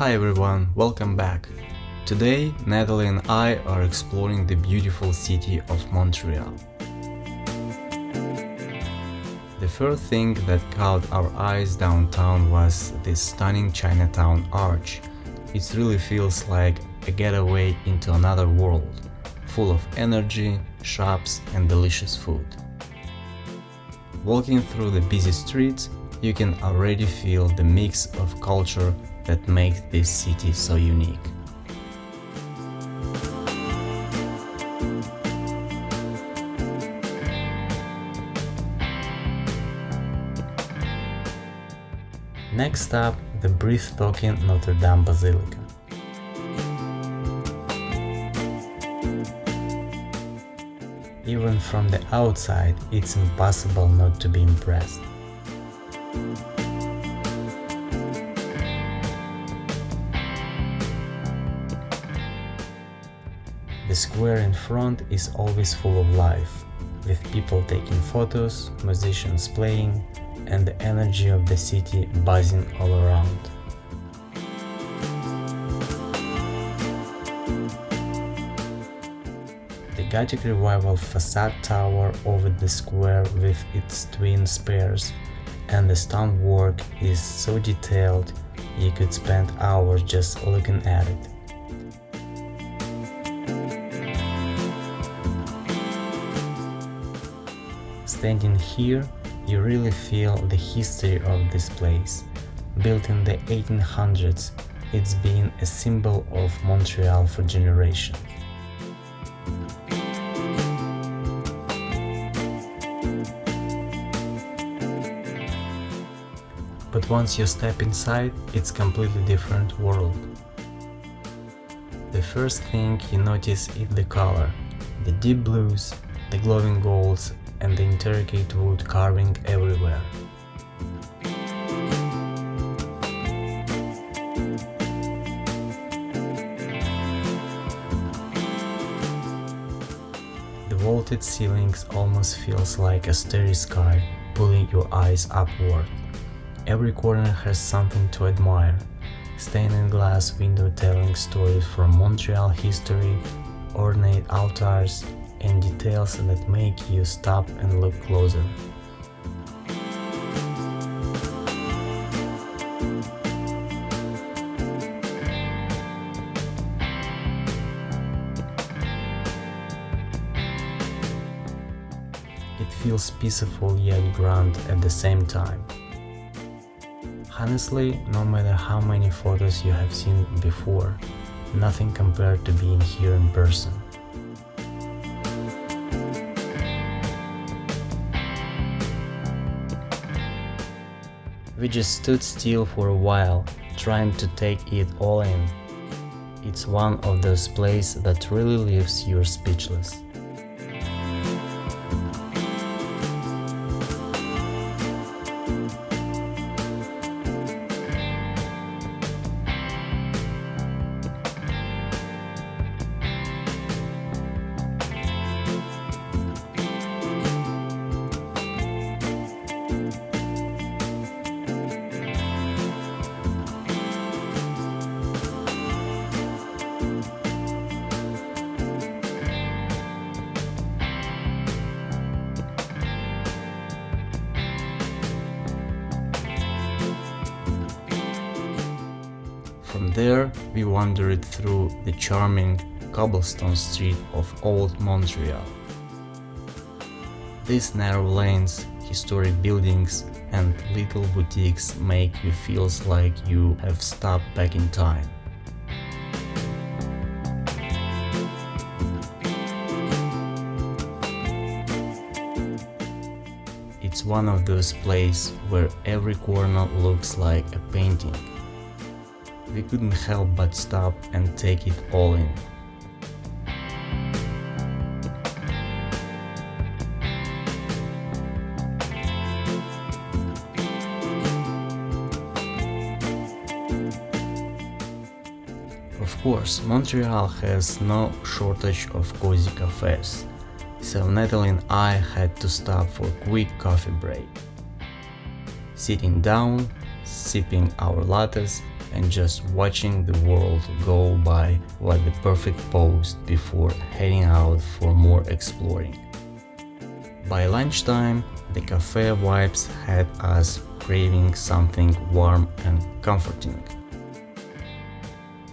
Hi everyone, welcome back. Today, Natalie and I are exploring the beautiful city of Montreal. The first thing that caught our eyes downtown was this stunning Chinatown arch. It really feels like a getaway into another world, full of energy, shops and delicious food. Walking through the busy streets, you can already feel the mix of culture that makes this city so unique. Next up, the breathtaking Notre-Dame Basilica. Even from the outside, it's impossible not to be impressed. The square in front is always full of life, with people taking photos, musicians playing, and the energy of the city buzzing all around. The Gothic Revival facade tower over the square with its twin spires and the stonework is so detailed you could spend hours just looking at it. Standing here, you really feel the history of this place. Built in the 1800s, it's been a symbol of Montreal for generations. But once you step inside, it's a completely different world. The first thing you notice is the color, the deep blues, the glowing golds, and the intricate wood carving everywhere. The vaulted ceilings almost feels like a starry sky, pulling your eyes upward. Every corner has something to admire, stained glass window telling stories from Montreal history, ornate altars, and details that make you stop and look closer. It feels peaceful yet grand at the same time. Honestly, no matter how many photos you have seen before, nothing compared to being here in person. We just stood still for a while, trying to take it all in. It's one of those places that really leaves you speechless. From there, we wandered through the charming cobblestone street of Old Montreal. These narrow lanes, historic buildings, and little boutiques make you feel like you have stopped back in time. It's one of those places where every corner looks like a painting. We couldn't help but stop and take it all in. Of course, Montreal has no shortage of cozy cafés, so Natalie and I had to stop for a quick coffee break. Sitting down, sipping our lattes, and just watching the world go by like the perfect pose before heading out for more exploring. By lunchtime, the cafe vibes had us craving something warm and comforting.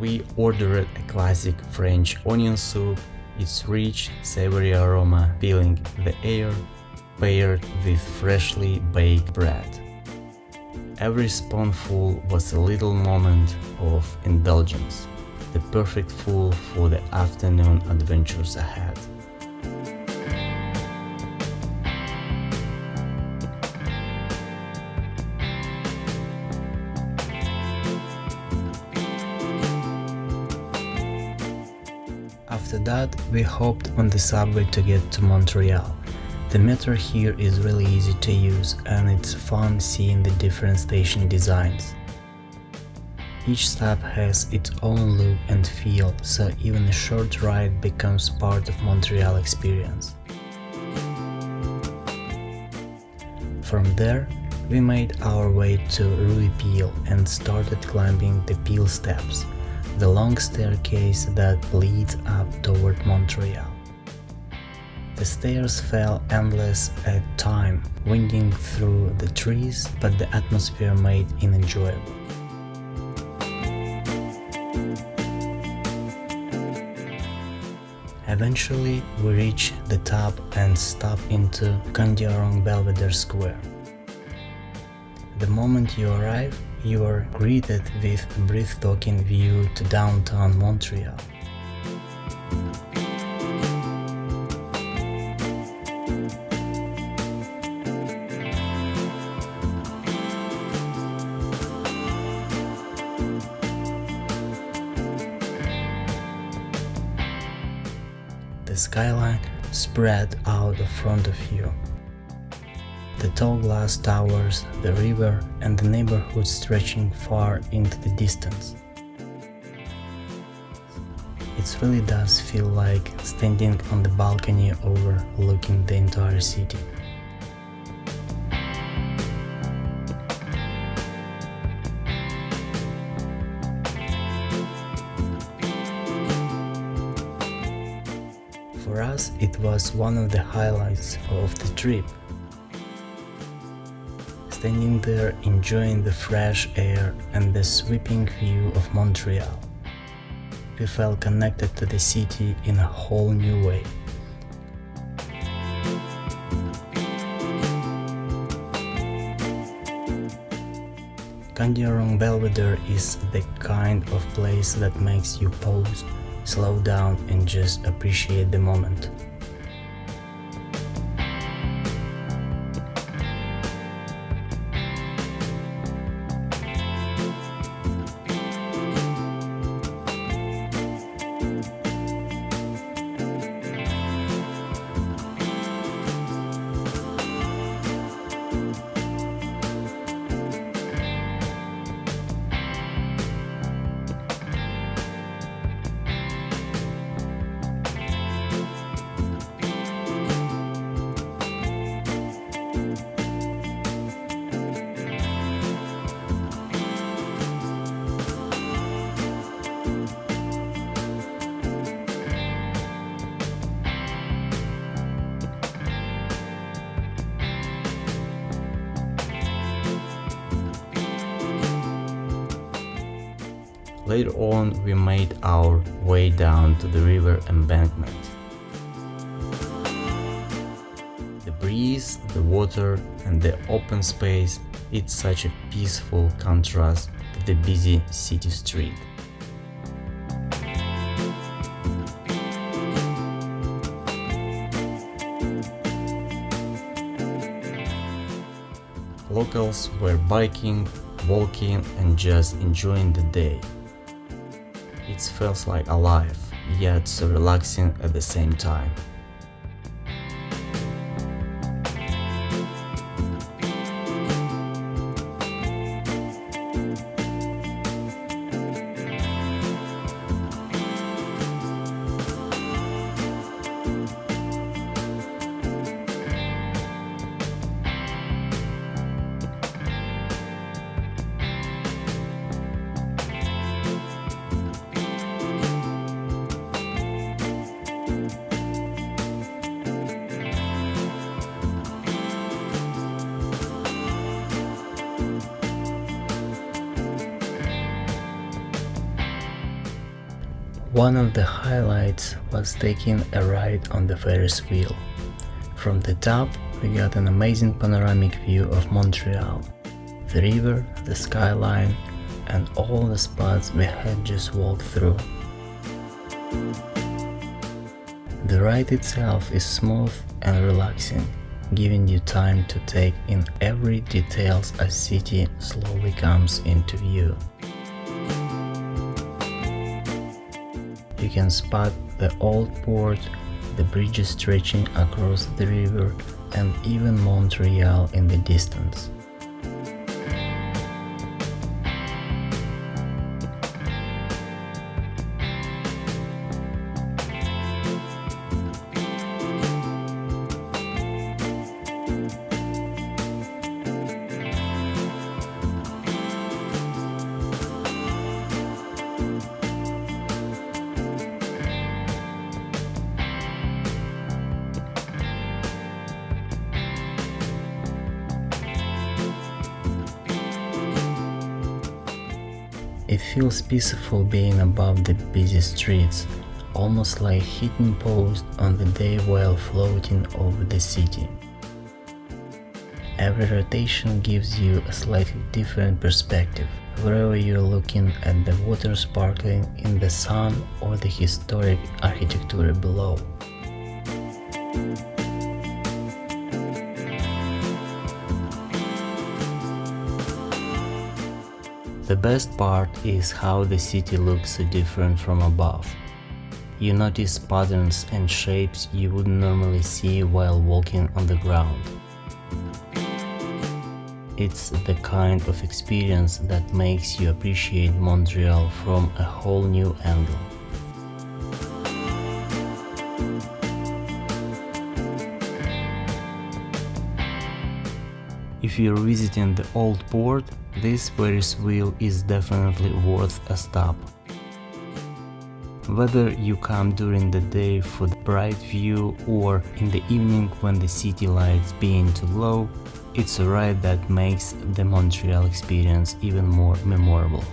We ordered a classic French onion soup, its rich, savory aroma filling the air, paired with freshly baked bread. Every spoonful was a little moment of indulgence, the perfect fuel for the afternoon adventures ahead. After that, we hopped on the subway to get to Montreal. The metro here is really easy to use and it's fun seeing the different station designs. Each stop has its own look and feel, so even a short ride becomes part of Montreal experience. From there, we made our way to Rue Peel and started climbing the Peel Steps, the long staircase that leads up toward Montreal. The stairs felt endless at times, winding through the trees, but the atmosphere made it enjoyable. Eventually, we reached the top and stopped into Candiarong Belvedere Square. The moment you arrive, you are greeted with a breathtaking view to downtown Montreal. The skyline spread out in front of you. The tall glass towers, the river, and the neighborhood stretching far into the distance. It really does feel like standing on the balcony overlooking the entire city. For us, it was one of the highlights of the trip. Standing there, enjoying the fresh air and the sweeping view of Montreal, we felt connected to the city in a whole new way. Candiarong Belvedere is the kind of place that makes you pause, slow down and just appreciate the moment. Later on, we made our way down to the river embankment. The breeze, the water, and the open space, it's such a peaceful contrast to the busy city street. Locals were biking, walking, and just enjoying the day. It feels like alive, yet so relaxing at the same time. One of the highlights was taking a ride on the Ferris wheel. From the top, we got an amazing panoramic view of Montreal, the river, the skyline, and all the spots we had just walked through. The ride itself is smooth and relaxing, giving you time to take in every detail as city slowly comes into view. You can spot the old port, the bridges stretching across the river, and even Montreal in the distance. It feels peaceful being above the busy streets, almost like hitting pause on the day while floating over the city. Every rotation gives you a slightly different perspective, whether you're looking at the water sparkling in the sun or the historic architecture below. The best part is how the city looks so different from above. You notice patterns and shapes you wouldn't normally see while walking on the ground. It's the kind of experience that makes you appreciate Montreal from a whole new angle. If you're visiting the old port, this Ferris wheel is definitely worth a stop. Whether you come during the day for the bright view or in the evening when the city lights begin to glow, it's a ride that makes the Montreal experience even more memorable.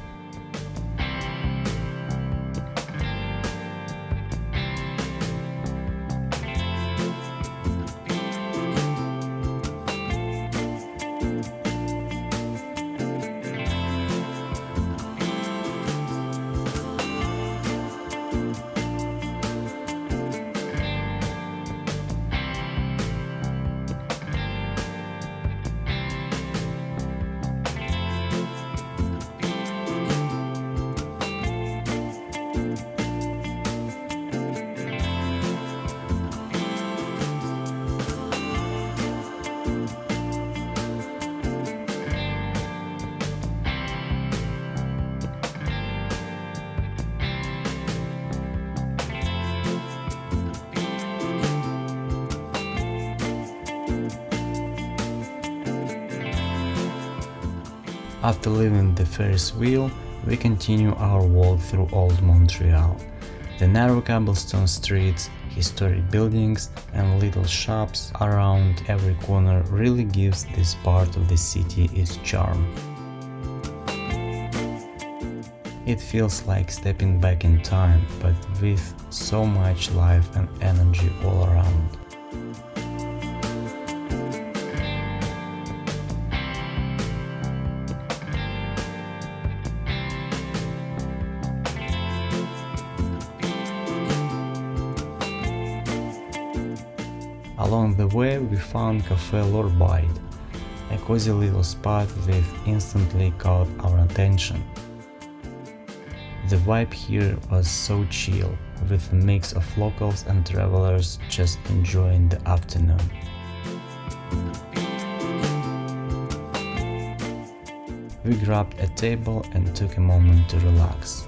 After leaving the Ferris wheel, we continue our walk through Old Montreal. The narrow cobblestone streets, historic buildings, and little shops around every corner really gives this part of the city its charm. It feels like stepping back in time, but with so much life and energy all around. Along the way we found Café Bite, a cozy little spot that instantly caught our attention. The vibe here was so chill, with a mix of locals and travelers just enjoying the afternoon. We grabbed a table and took a moment to relax.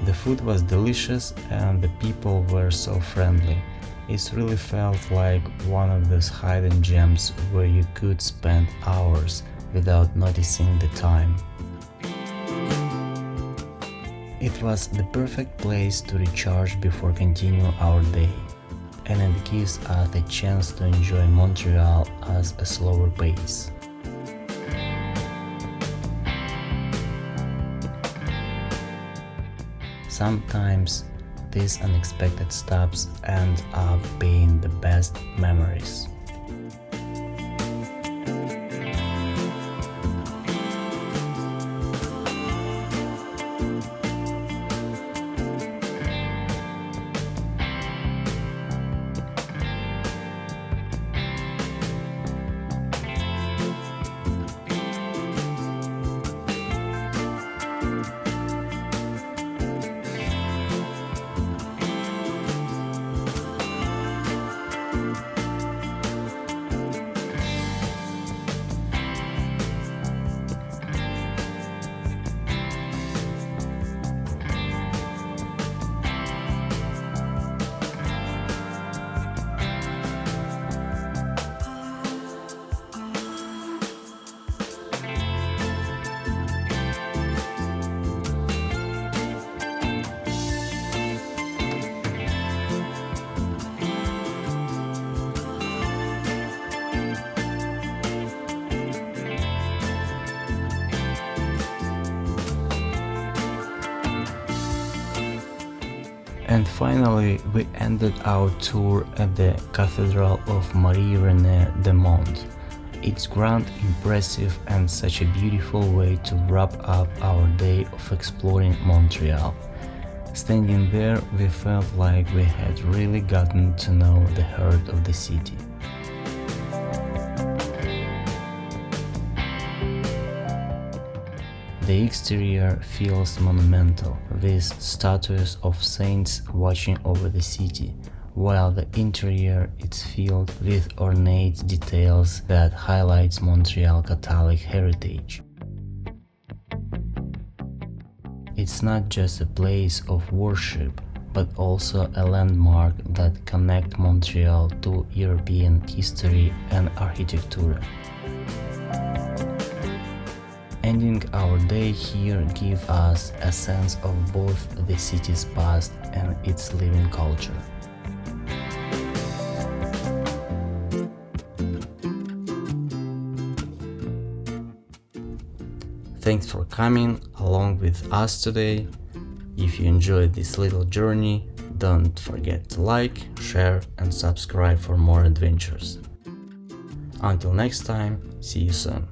The food was delicious and the people were so friendly. It really felt like one of those hidden gems where you could spend hours without noticing the time. It was the perfect place to recharge before continuing our day, and it gives us a chance to enjoy Montreal at a slower pace. Sometimes these unexpected stops end up being the best memories. And finally, we ended our tour at the Cathedral of Marie-Renée de Monts. It's grand, impressive, and such a beautiful way to wrap up our day of exploring Montreal. Standing there, we felt like we had really gotten to know the heart of the city. The exterior feels monumental, with statues of saints watching over the city, while the interior is filled with ornate details that highlights Montreal Catholic heritage. It's not just a place of worship, but also a landmark that connects Montreal to European history and architecture. Ending our day here gives us a sense of both the city's past and its living culture. Thanks for coming along with us today. If you enjoyed this little journey, don't forget to like, share, and subscribe for more adventures. Until next time, see you soon.